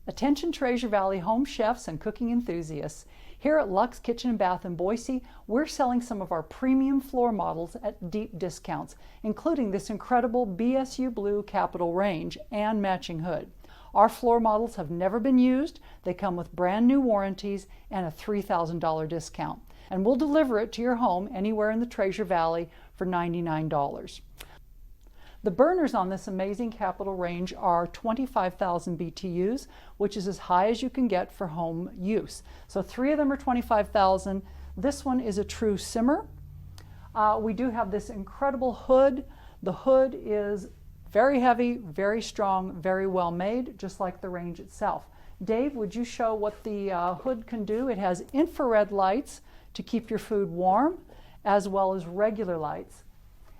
Attention Treasure Valley home chefs and cooking enthusiasts. Here at LUXX Kitchen and Bath in Boise, we're selling some of our premium floor models at deep discounts, including this incredible BSU Blue Capital range and matching hood. Our floor models have never been used. They come with brand new warranties and a $3,000 discount. And we'll deliver it to your home anywhere in the Treasure Valley for $99. The burners on this amazing Capital range are 25,000 BTUs, which is as high as you can get for home use. So 3 of them are 25,000. This one is a true simmer. We do have this incredible hood. The hood is very heavy, very strong, very well made, just like the range itself. Dave, would you show what the hood can do? It has infrared lights to keep your food warm, as well as regular lights.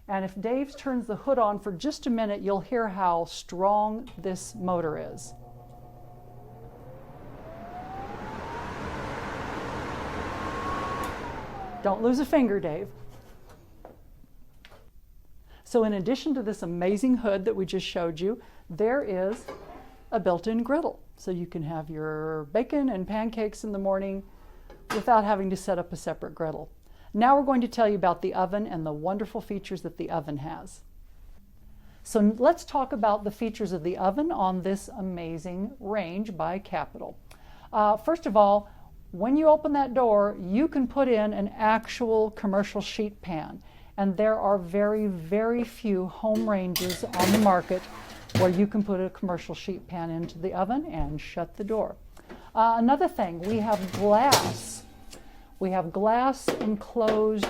And if Dave turns the hood on for just a minute, you'll hear how strong this motor is. Don't lose a finger, Dave. So in addition to this amazing hood that we just showed you, there is a built-in griddle. So you can have your bacon and pancakes in the morning without having to set up a separate griddle. Now we're going to tell you about the oven and the wonderful features that the oven has. So let's talk about the features of the oven on this amazing range by Capital. First of all, when you open that door, you can put in an actual commercial sheet pan. And there are very, very few home ranges on the market where you can put a commercial sheet pan into the oven and shut the door. Another thing, we have glass. We have glass enclosed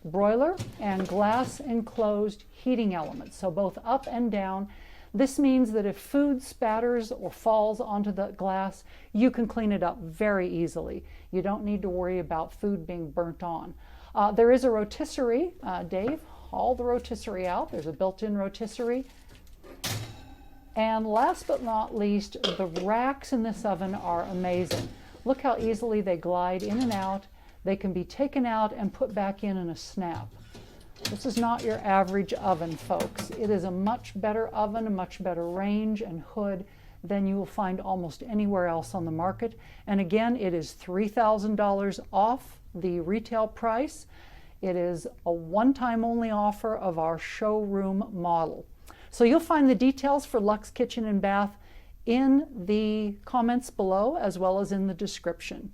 broiler and glass enclosed heating elements, so both up and down. This means that if food spatters or falls onto the glass, you can clean it up very easily. You don't need to worry about food being burnt on. There is a rotisserie. Dave, haul the rotisserie out. There's a built-in rotisserie. And last but not least, the racks in this oven are amazing. Look how easily they glide in and out. They can be taken out and put back in a snap. This is not your average oven, folks. It is a much better oven, a much better range and hood than you will find almost anywhere else on the market. And again, it is $3,000 off the retail price. It is a one-time only offer of our showroom model. So you'll find the details for LUXX Kitchen and Bath in the comments below, as well as in the description.